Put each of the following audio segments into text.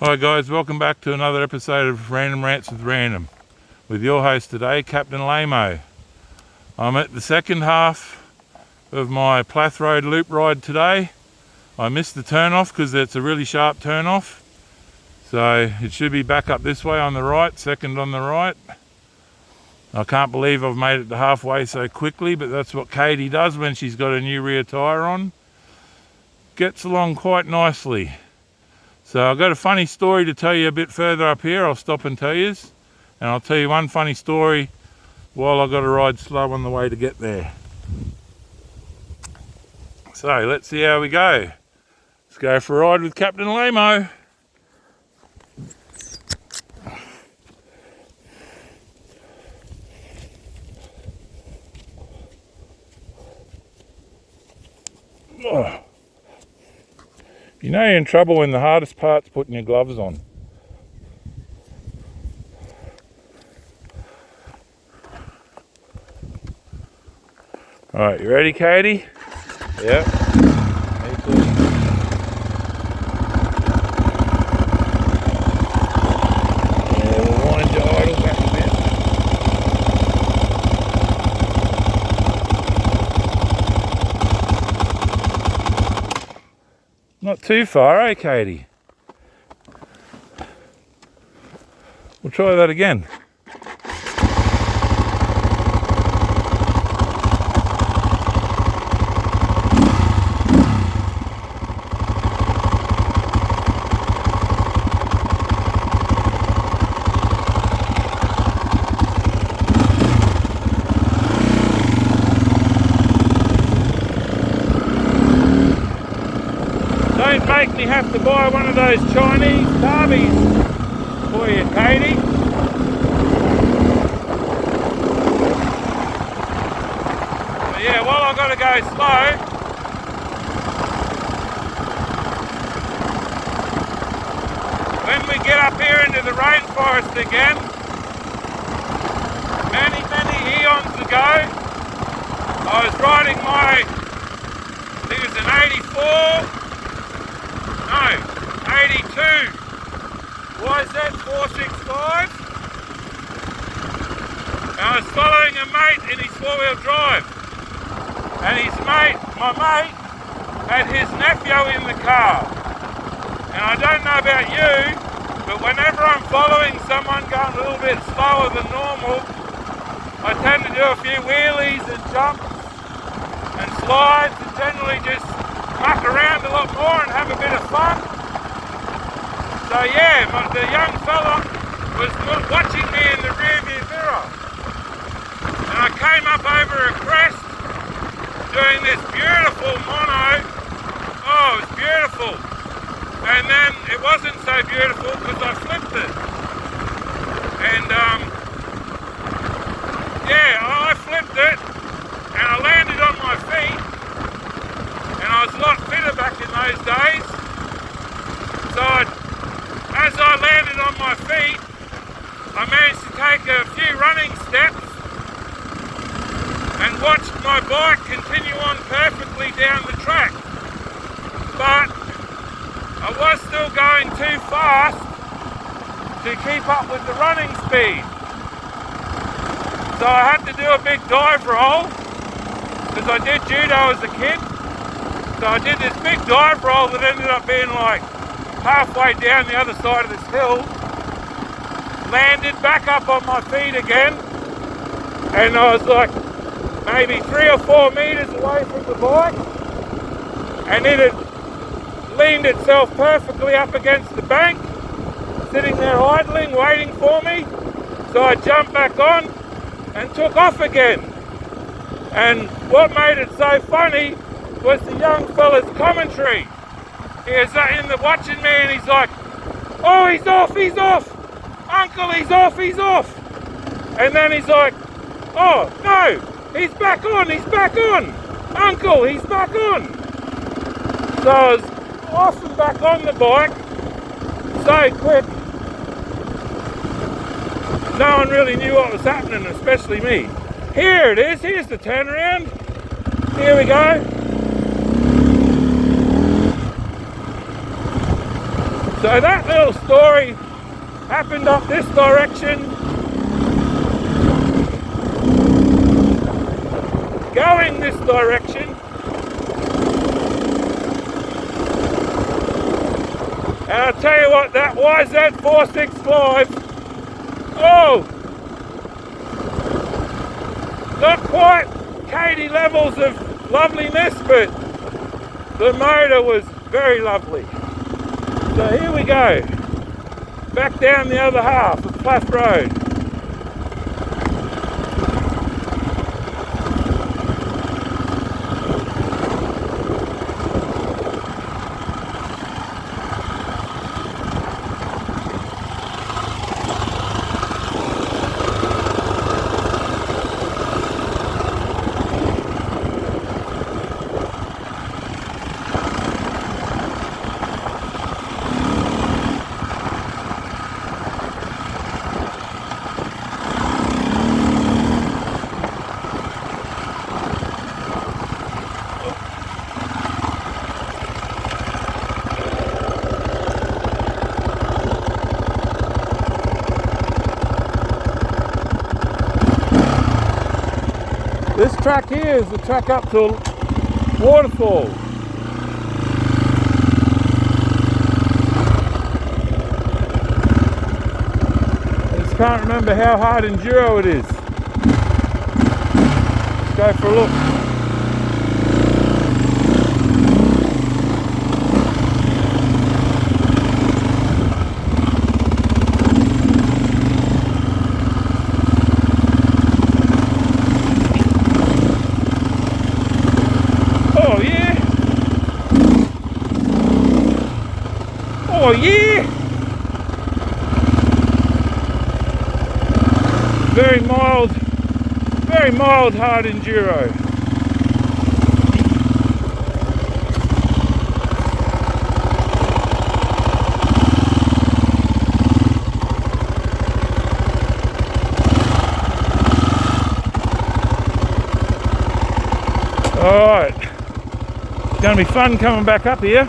Hi guys, welcome back to another episode of Random Rants with Random with your host today, Capt'N Lamo. I'm at the second half of my Plath Road loop ride today. I missed the turn off because it's a really sharp turn off, so it should be back up this way on the right, second on the right. I can't believe I've made it to halfway so quickly, but that's what Katie does when she's got a new rear tyre on. Gets along quite nicely. So I've got a funny story to tell you a bit further up here. I'll stop and tell you, and I'll tell you one funny story while I've got to ride slow on the way to get there. So let's see how we go. Let's go for a ride with Capt'N Lamo. Oh. You know you're in trouble when the hardest part's putting your gloves on. Alright, you ready, Katie? Yep. Me too. Yeah, we'll wind your idle back a bit. Not too far, eh, Katie? We'll try that again. Don't make me have to buy one of those Chinese Barbies for you, Katie. But yeah, while I've got to go slow, when we get up here into the rainforest again, many eons ago, I was riding my, I think it was an 82 YZ465, and I was following a mate in his four-wheel drive, and my mate had his nephew in the car, and I don't know about you, but whenever I'm following someone going a little bit slower than normal, I tend to do a few wheelies and jumps and slides and generally just muck around a lot more and have a bit of fun. So yeah, the young fella was watching me in the rearview mirror, and I came up over a crest doing this beautiful mono. Oh, it was beautiful, and then it wasn't so beautiful because I flipped it, and I flipped it and I landed on my feet, and I was a lot fitter back in those days. So as I landed on my feet, I managed to take a few running steps and watched my bike continue on perfectly down the track. But I was still going too fast to keep up with the running speed. So I had to do a big dive roll, because I did judo as a kid. So I did this big dive roll that ended up being like halfway down the other side of this hill, landed back up on my feet again, and I was like maybe 3 or 4 meters away from the bike, and it had leaned itself perfectly up against the bank, sitting there idling, waiting for me. So I jumped back on and took off again. And what made it so funny was the young fella's commentary. He was in the watching me, and he's like, "Oh, he's off, Uncle, he's off. And then he's like, "Oh, no, he's back on, Uncle, he's back on." So I was off and back on the bike so quick, no one really knew what was happening, especially me. Here it is, here's the turnaround. Here we go. So that little story happened up this direction, going this direction, and I'll tell you what, that YZ465, oh, not quite Katie levels of loveliness, but the motor was very lovely. So here we go, back down the other half of Plath Road. This track here is the track up to Waterfall. I just can't remember how hard enduro it is. Let's go for a look. Oh yeah! Very mild hard enduro. Alright, it's going to be fun coming back up here.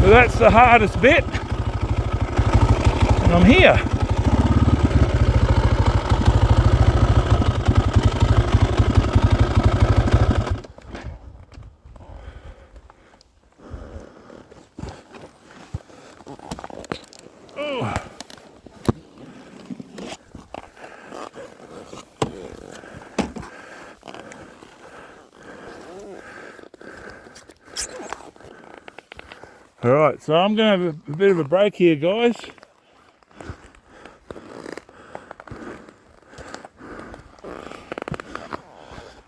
So that's the hardest bit, and I'm here. Oh. Alright, so I'm going to have a bit of a break here, guys.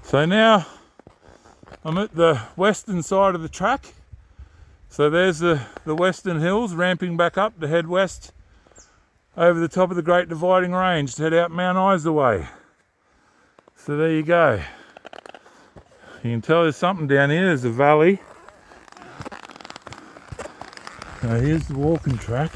So now I'm at the western side of the track. So there's the western hills ramping back up to head west over the top of the Great Dividing Range to head out Mount Isa way. So there you go. You can tell there's something down here. There's a valley. Now here's the walking track.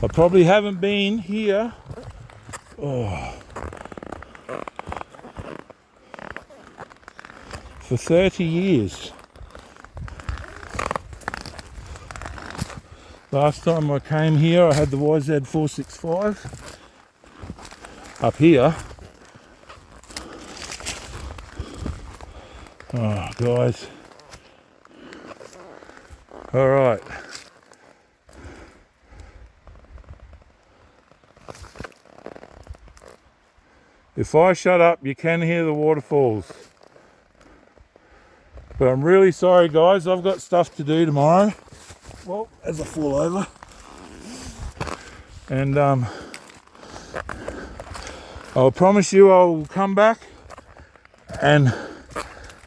I probably haven't been here for 30 years. Last time I came here I had the YZ465 up here. Oh guys, all right. If I shut up you can hear the waterfalls, but I'm really sorry guys, I've got stuff to do tomorrow. Well, as I fall over, and I'll promise you I'll come back and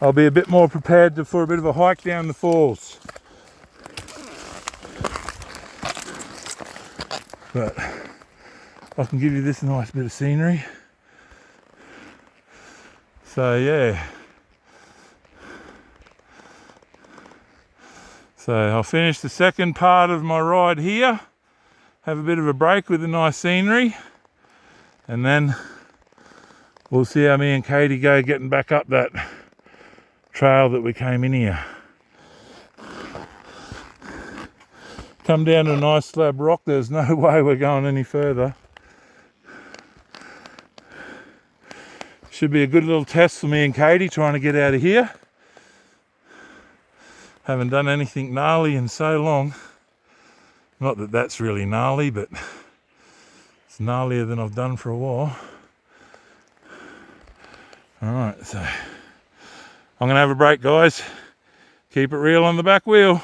I'll be a bit more prepared for a bit of a hike down the falls. But I can give you this nice bit of scenery. So yeah. So I'll finish the second part of my ride here, have a bit of a break with the nice scenery, And then we'll see how me and Katie go getting back up that trail that we came in here. Come down to a nice slab rock. There's no way we're going any further. Should be a good little test for me and Katie trying to get out of here. Haven't done anything gnarly in so long. Not that that's really gnarly, but it's gnarlier than I've done for a while. Alright, so I'm going to have a break, guys. Keep it real on the back wheel.